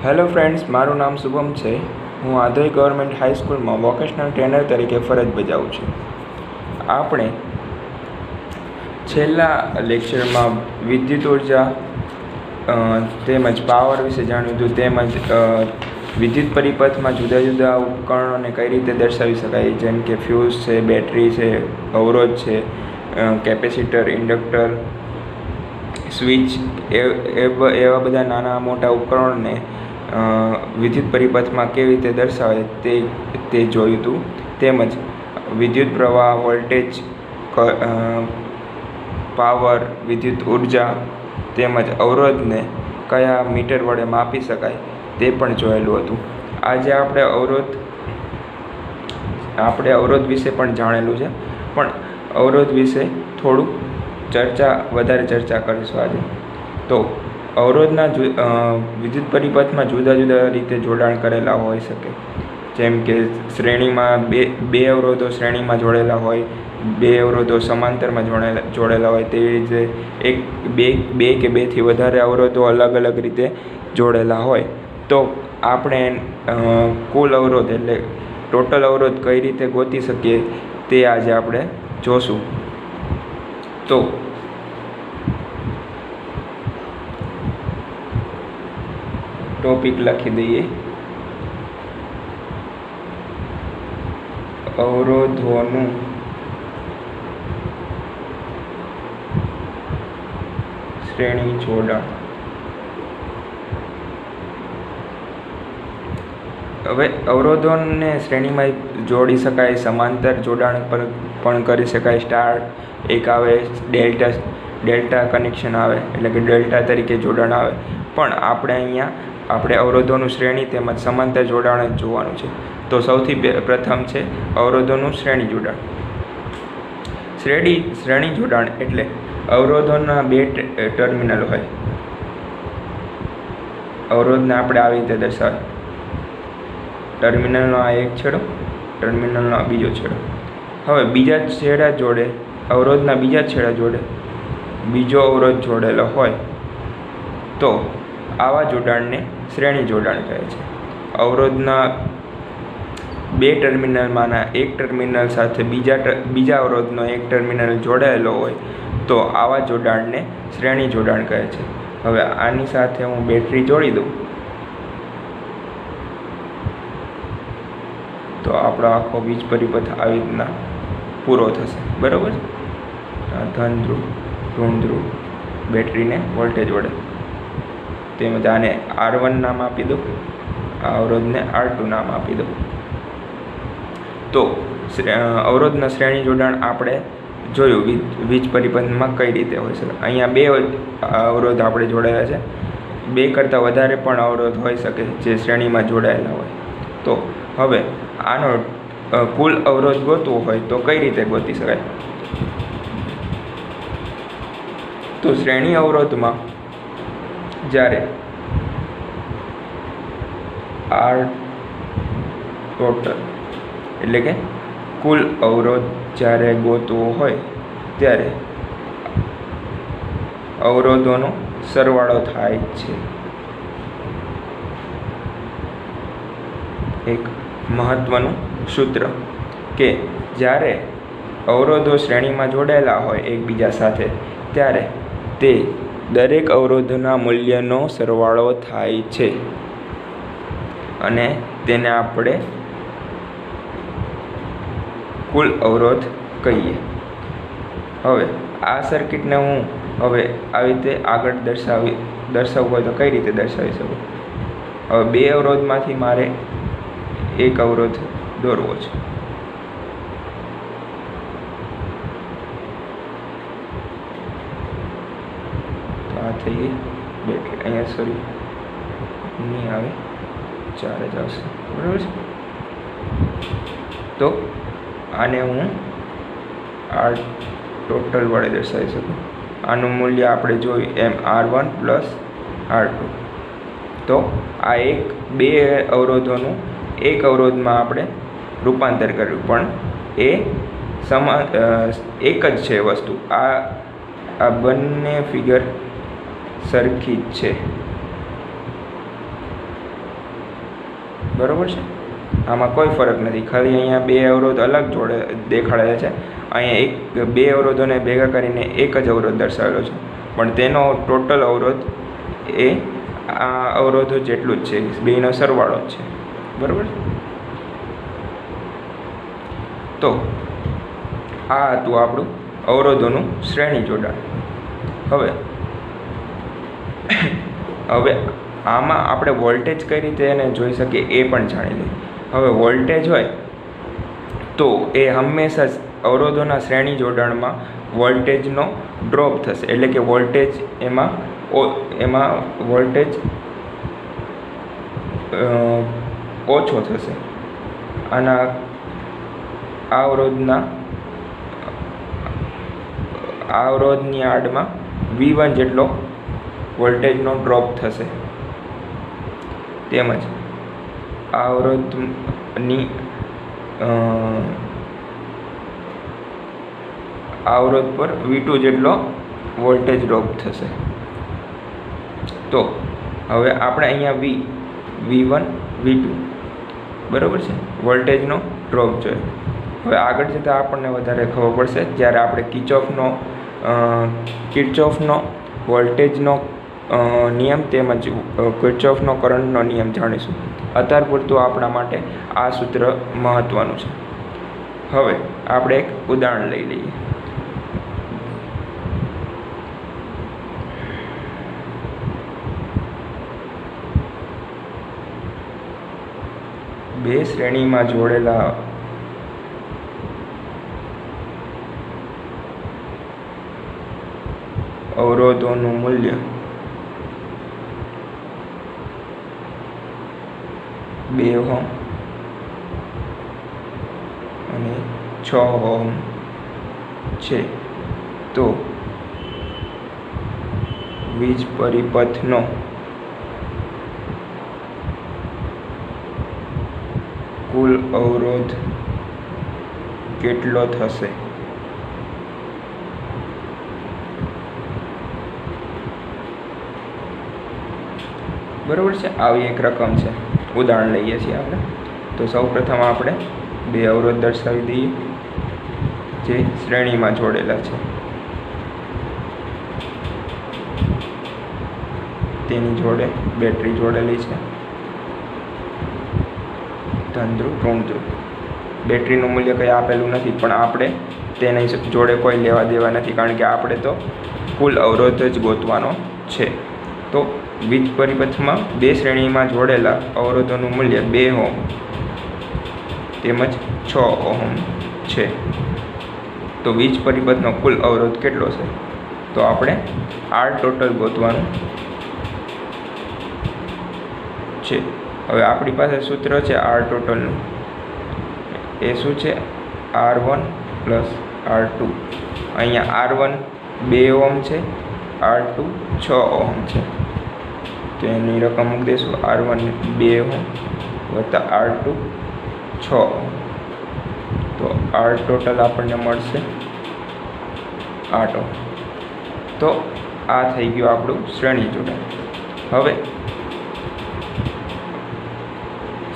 Hello friends, મારું નામ શુભમ છે. હું આધોઈ ગવર્મેન્ટ હાઈસ્કૂલમાં વોકેશનલ ટ્રેનર તરીકે ફરજ બજાવું છું. આપણે છેલ્લા લેક્ચરમાં વિદ્યુત ઉર્જા તેમજ પાવર વિશે જાણ્યું હતું, તેમજ વિદ્યુત પરિપથમાં જુદા જુદા ઉપકરણોને કઈ રીતે દર્શાવી શકાય, જેમ કે ફ્યુઝ છે, બેટરી છે, અવરોધ છે, કેપેસિટર, ઇન્ડક્ટર, સ્વિચ, એવા બધા નાના મોટા ઉપકરણોને વિદ્યુત પરિપથમાં કેવી રીતે દર્શાવે તે જોયું હતું. તેમજ વિદ્યુત પ્રવાહ, વોલ્ટેજ, પાવર, વિદ્યુત ઉર્જા તેમજ અવરોધને કયા મીટર વડે માપી શકાય તે પણ જોયેલું હતું. આજે આપણે અવરોધ વિશે પણ જાણેલું છે, પણ અવરોધ વિશે થોડુંક વધારે ચર્ચા કરીશું આજે. તો અવરોધના વિદ્યુત પરિપથમાં જુદા જુદા રીતે જોડાણ કરેલા હોઈ શકે, જેમ કે શ્રેણીમાં બે અવરોધો શ્રેણીમાં જોડેલા હોય, બે અવરોધો સમાંતરમાં જોડેલા હોય, તેવી રીતે બે કે બેથી વધારે અવરોધો અલગ અલગ રીતે જોડેલા હોય. તો આપણે કુલ અવરોધ એટલે ટોટલ અવરોધ કઈ રીતે ગોતી શકીએ તે આજે આપણે જોશું. તો ટોપિક લખી દઈએ, અવરોધોનું શ્રેણી જોડાણ. હવે અવરોધોને શ્રેણીમાં જોડી શકાય, સમાંતર જોડાણ પણ કરી શકાય. સ્ટાર એક આવે, ડેલ્ટા કનેક્શન આવે, એટલે કે ડેલ્ટા તરીકે જોડાણ આવે. પણ આપણે અવરોધોનું શ્રેણી તેમજ સમાંતર જોડાણ જ જોવાનું છે. તો સૌથી પ્રથમ છે અવરોધોનું શ્રેણી જોડાણ. શ્રેણી જોડાણ એટલે અવરોધોના બે ટર્મિનલ હોય. અવરોધને આપણે આવી રીતે દર્શાવે, ટર્મિનલનો આ એક છેડો, ટર્મિનલનો આ બીજો છેડો. હવે બીજા છેડા જોડે, અવરોધના બીજા છેડા જોડે બીજો અવરોધ જોડેલો હોય તો આવા જોડાણને શ્રેણી જોડાણ કહે છે. અવરોધના બે ટર્મિનલમાંના એક ટર્મિનલ સાથે બીજા અવરોધનો એક ટર્મિનલ જોડાયેલો હોય તો આવા જોડાણને શ્રેણી જોડાણ કહે છે. હવે આની સાથે હું બેટરી જોડી દઉં તો આપણો આખો વીજ પરિપથ આવી રીતના પૂરો થશે. બરાબર, ધન ધ્રુવ, ઋણ ધ્રુવ, બેટરીને વોલ્ટેજ વડે. તેમજ આને R1 નામ આપી દો, આ અવરોધને R2 નામ આપી દો. તો અવરોધના શ્રેણી જોડાણ આપણે જોયું વીજ પરિપથમાં કઈ રીતે હોય છે. અહીંયા બે અવરોધ આપણે જોડાયા છે, બે કરતાં વધારે પણ અવરોધ હોઈ શકે જે શ્રેણીમાં જોડાયેલા હોય. તો હવે આનો કુલ અવરોધ ગોતવો હોય તો કઈ રીતે ગોતી શકાય? તો શ્રેણી અવરોધમાં જ્યારે R ટોટલ એટલે કે કુલ અવરોધ જ્યારે ગોતવો હોય ત્યારે અવરોધોનો સરવાળો થાય છે. એક મહત્વનું સૂત્ર કે જ્યારે અવરોધો શ્રેણીમાં જોડાયેલા હોય એકબીજા સાથે ત્યારે તે દરેક અવરોધના મૂલ્યનો સરવાળો થાય છે અને તેને આપણે કુલ અવરોધ કહીએ. હવે આ સર્કિટને હું હવે આવી રીતે આગળ દર્શાવવું હોય તો કઈ રીતે દર્શાવી શકું? હવે બે અવરોધમાંથી મારે એક અવરોધ દોરવો છે. તો આ થઈ ગઈ બેટરી. અહીંયા નહીં આવે, 4 જ આવશે. બરાબર છે. તો આને હું R ટોટલ વડે દર્શાવી શકું. આનું મૂલ્ય આપણે જોયું એમ R1 + R2. તો આ બે અવરોધોનું એક અવરોધમાં આપણે રૂપાંતર કર્યું, પણ એ એક જ છે વસ્તુ. આ બંને ફિગર સરખી જ છે. બરાબર છે, આમાં કોઈ ફરક નથી, ખાલી અહીંયા બે અવરોધ અલગ દેખાડેલા છે. અહીંયા બે અવરોધોને ભેગા કરીને એક જ અવરોધ દર્શાવેલો છે, પણ તેનો ટોટલ અવરોધ એ આ અવરોધો જેટલું જ છે, બેનો સરવાળો જ છે. બરાબર. તો આ હતું આપણું અવરોધોનું શ્રેણી જોડાણ. હવે આમાં આપણે વોલ્ટેજ કઈ રીતે એને જોઈ શકીએ એ પણ જાણી લઈએ. હવે વોલ્ટેજ હોય તો એ હંમેશા જ અવરોધોના શ્રેણી જોડાણમાં વોલ્ટેજનો ડ્રોપ થશે, એટલે કે વોલ્ટેજ એમાં વોલ્ટેજ ઓછો થશે. આના અવરોધની આડમાં V1 જેટલો વોલ્ટેજનો ડ્રોપ થશે. તેમજ આ અવરોધ પર V2 જેટલો વોલ્ટેજ ડ્રોપ થશે. તો હવે આપણે અહીંયા V1 V2 બરાબર છે વોલ્ટેજનો ડ્રોપ જોઈએ. હવે આગળ જતાં આપણને વધારે ખબર પડશે જ્યારે આપણે કિર્ચોફનો વોલ્ટેજનો નિયમ તેમજ કિર્ચોફનો કરંટનો નિયમ જાણીશું. અત્યાર પૂરતું આપણા માટે આ સૂત્ર મહત્ત્વનું છે. હવે આપણે એક ઉદાહરણ લઈ લઈએ. બે શ્રેણીમાં જોડેલા અવરોધોનું મૂલ્ય 2 ઓહમ અને 6 ઓહમ છે. તો વીજ પરિપથનો કુલ અવરોધ કેટલો થશે? બરાબર છે, આવી એક રકમ છે. ઉદાહરણ લઈએ છીએ આપણે. તો સૌપ્રથમ આપણે બે અવરોધ દર્શાવી દઈએ જે શ્રેણીમાં જોડેલા છે. તેની જોડે બેટરી જોડેલી છે, ધન ધ્રુવ ઋણ ધ્રુવ. બેટરીનું મૂલ્ય કંઈ આપેલું નથી, પણ આપણે તેની જોડે કોઈ લેવા દેવા નથી, કારણ કે આપણે તો કુલ અવરોધ જ ગોતવાનો છે. તો વીજ પરિપથમાં બે શ્રેણીમાં જોડેલા અવરોધોનું મૂલ્ય 2 ઓહમ તેમજ 6 ઓહમ છે. તો વીજ પરિપથનો કુલ અવરોધ કેટલો છે? તો આપણે R ટોટલ ગોતવાનું છે. હવે આપણી પાસે સૂત્ર છે R ટોટલનું. એ શું છે? R1 plus R2. અહીંયા R1 2 ઓહમ છે, R2 6 ઓહમ છે. તો એની રકમ મૂકી દઈશું. R1 2 ઓહમ વત્તા R2 6 ઓહમ. તો R ટોટલ આપણને મળશે 8 ઓહમ. તો આ થઈ ગયું આપણું શ્રેણી જોડાણ. હવે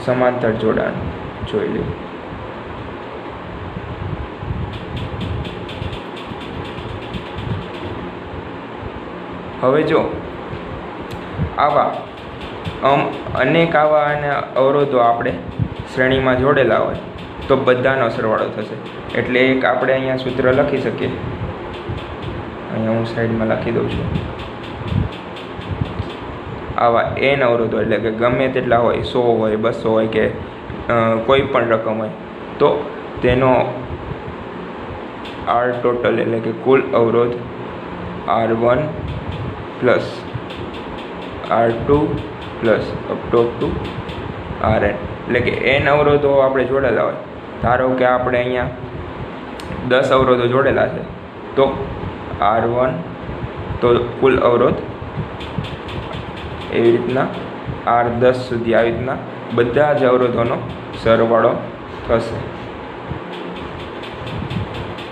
સમાંતર જોડાણ જોઈ લઈએ. હવે જો આવા અનેક આવા અવરોધો આપણે શ્રેણીમાં જોડેલા હોય તો બધાનો સરવાળો થશે. એટલે એક આપણે અહીંયા સૂત્ર લખી શકીએ. અહીંયા હું સાઈડમાં લખી દઉં છું. આવા n અવરોધો એટલે કે ગમે તેટલા હોય, 100 હોય, 200 હોય કે કોઈ પણ રકમ હોય, તો તેનો R ટોટલ એટલે કે કુલ અવરોધ R1 plus R2 plus up to Rn એટલે કે n અવરોધો આપણે જોડેલા હોય. ધારો કે આપણે અહીંયા 10 અવરોધો જોડેલા છે, તો R1 તો કુલ અવરોધ એવી રીતના R10 સુધી આવી રીતના બધા જ અવરોધોનો સરવાળો થશે.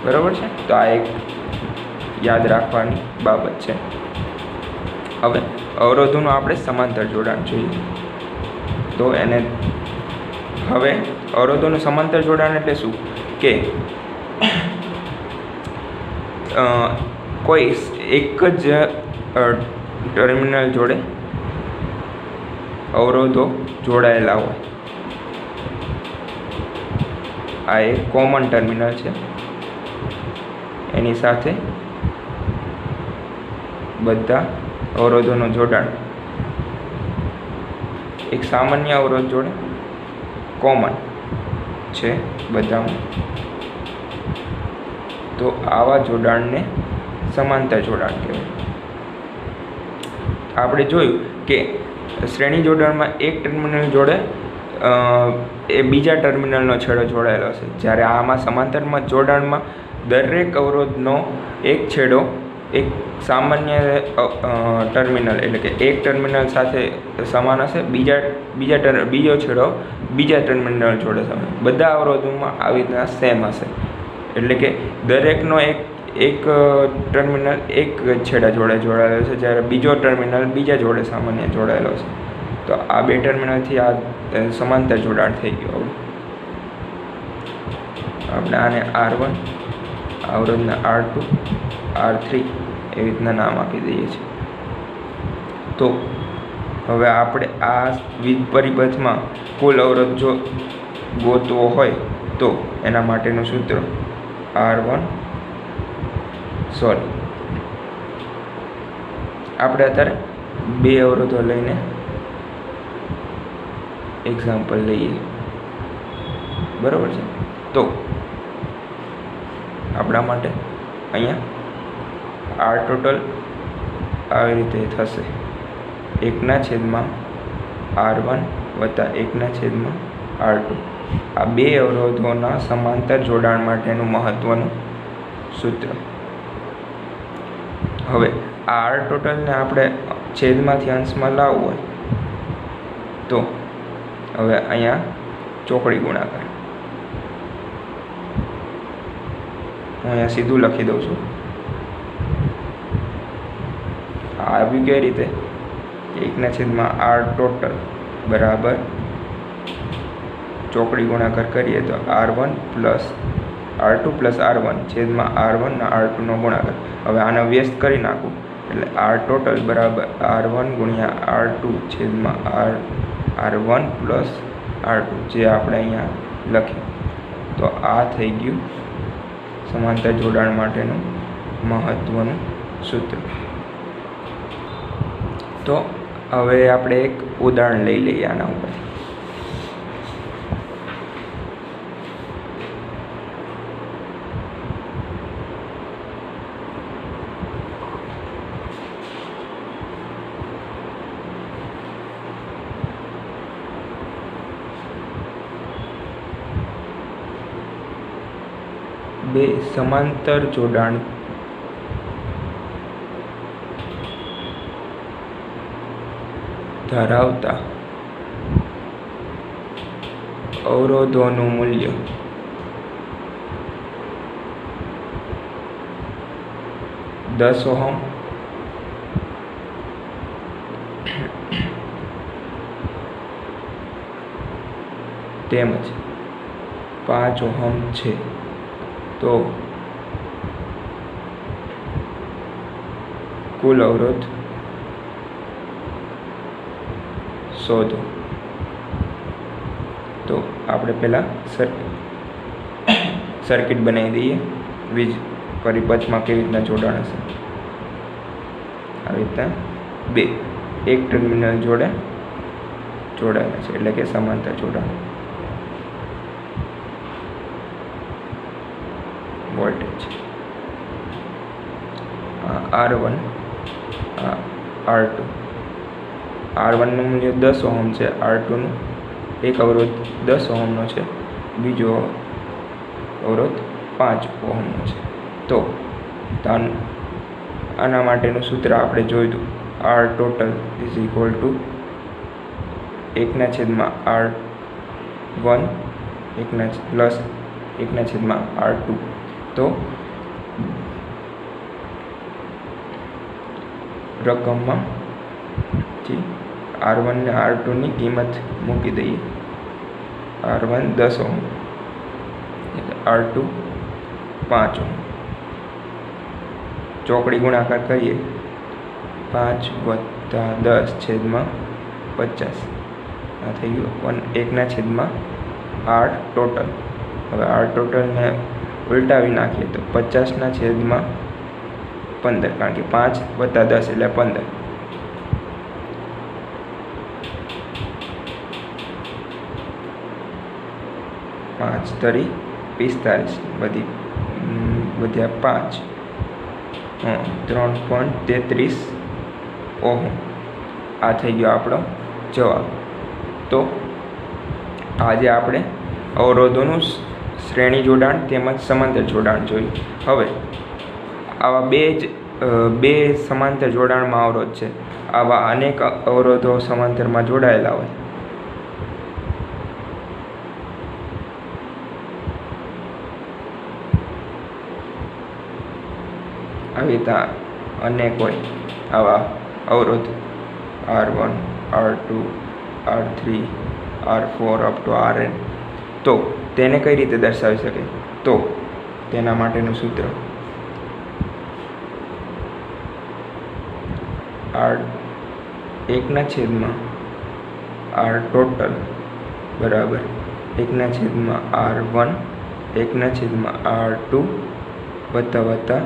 બરાબર છે. તો આ એક યાદ રાખવાની બાબત છે. હવે અવરોધોનું આપણે સમાંતર જોડાણ જોઈએ. તો એને હવે અવરોધોનું સમાંતર જોડાણ એટલે શું કે કોઈ એક જ ટર્મિનલ જોડે અવરોધો જોડાયેલા હોય. આ એક કોમન ટર્મિનલ છે, એની સાથે બધા અવરોધોનું જોડાણ એક સામાન્ય અવરોધ જોડે કોમન છે બધામાં. તો આવા જોડાણને સમાંતર જોડાણ કહેવાય. આપણે જોયું કે શ્રેણી જોડાણમાં એક ટર્મિનલ જોડે એ બીજા ટર્મિનલનો છેડો જોડાયેલો છે, જ્યારે આમાં સમાંતરમાં જોડાણમાં દરેક અવરોધનો એક છેડો એક સામાન્ય ટર્મિનલ એટલે કે એક ટર્મિનલ સાથે સમાન હશે, બીજો છેડો બીજા ટર્મિનલ જોડે સમાન. બધા અવરોધોમાં આવી રીતના સેમ હશે, એટલે કે દરેકનો એક ટર્મિનલ એક છેડા જોડે જોડાયેલો છે, જ્યારે બીજો ટર્મિનલ બીજા જોડે સામાન્ય જોડાયેલો છે. તો આ બે ટર્મિનલથી આ સમાંતર જોડાણ થઈ ગયું. આપણે આને R1, અવરોધને R2, R3 એવી રીતના નામ આપી દઈએ છીએ. તો હવે આપણે આ વિધ પરિપથમાં કુલ અવરોધ જો ગોતવો હોય તો એના માટેનું સૂત્ર આપણે અત્યારે બે અવરોધો લઈને એક્ઝામ્પલ લઈએ, બરાબર છે. તો આપણા માટે અહીંયા R ટોટલ આવી રીતે થશે 1/R1 વત્તા 1/R2. આ બે અવરોધોના સમાંતર જોડાણ માટેનું મહત્વનું સૂત્ર. હવે આ R ટોટલને આપણે છેદમાંથી અંશમાં લાવવું હોય તો હવે અહીંયા ચોકડી ગુણાકાર હું અહીંયા સીધું લખી દઉં છું. આવ્યું કઈ રીતે? 1/R ટોટલ બરાબર ચોકડી ગુણાકાર કરીએ તો R1 plus R2 plus R1 છેદમાં R1 ને R2 નો ગુણાકાર. હવે આને વ્યસ્ત કરી નાખું એટલે R ટોટલ બરાબર R1 ગુણ્યા R2 છેદમાં R1 પ્લસ R2 જે આપણે અહીંયા લખ્યું. તો આ થઈ ગયું સમાંતર જોડાણ માટેનું મહત્વનું સૂત્ર. તો હવે આપણે એક ઉદાહરણ લઈ લઈએ આના ઉપરથી. બે સમાંતર જોડાણ ધરાવતા અવરોધોનું મૂલ્ય દસ ઓહમ તેમજ 5 ઓહમ છે. તો કુલ અવરોધ શોધો. તો આપણે પહેલાં સર્કિટ બનાવી દઈએ. વીજ પરિપથમાં કેવી રીતના જોડાણ હશે. આવી રીતના બે એક ટર્મિનલ જોડે જોડાયેલા છે એટલે કે સમાંતર જોડાણ. Voltage R1 R2. R1 નું મૂલ્ય 10 ઓહમ છે, R2 નું એક અવરોધ 10 ઓહમનો છે, બીજો અવરોધ 5 ઓહમનો છે. તો આના માટેનું સૂત્ર આપણે જોયું. R total is equal to 1/R1 plus 1/R2. તો રકમમાં R1 ને R2 ની કિંમત મૂકી દઈએ R1 10 ઓહ્મ એટલે R2 5 ઓહ્મ. ચોકડી ગુણાકાર કરીએ 5 + 10 છેદમાં 50 આ થઈ ગયું 1/8 ટોટલ. હવે R ટોટલને ઉલટાવી નાખીએ તો 50/15 કારણ કે 5 + 10 એટલે 15. 5 તરી 45 વધ્યા 5 3.33 ઓહ્મ. આ થઈ ગયો આપણો જવાબ. તો આજે આપણે અવરોધોનું શ્રેણી જોડાણ તેમજ સમાંતર જોડાણ જોયું. હવે આવા બે સમાંતર જોડાણમાં અવરોધ છે. આવા અનેક અવરોધો સમાંતરમાં જોડાયેલા હોય. આવી રીતે અનેક હોય આવા અવરોધ R1 R2 R3 R4 up to Rn. તો તેને કઈ રીતે દર્શાવી શકે? તો તેના માટેનું સૂત્ર R ટોટલ બરાબર 1/R1 1/R2 વત્તા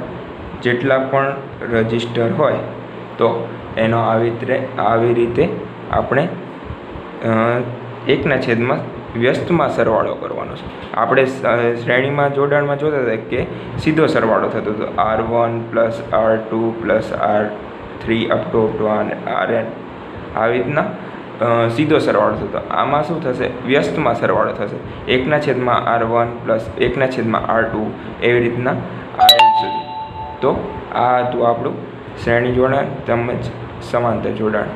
જેટલા પણ રજિસ્ટર હોય તો એનો આવી રીતે આપણે 1/, વ્યસ્તમાં સરવાળો કરવાનો છે. આપણે શ્રેણીમાં જોડાણમાં જોતા હતા કે સીધો સરવાળો થતો હતો R1 + R2 + R3 up to Rn. આવી રીતના સીધો સરવાળો થતો. આમાં શું થશે? વ્યસ્તમાં સરવાળો થશે 1/R1 + 1/R2 એવી રીતના Rn સુધી. તો આ હતું આપણું શ્રેણી જોડાણ તેમજ સમાંતર જોડાણ.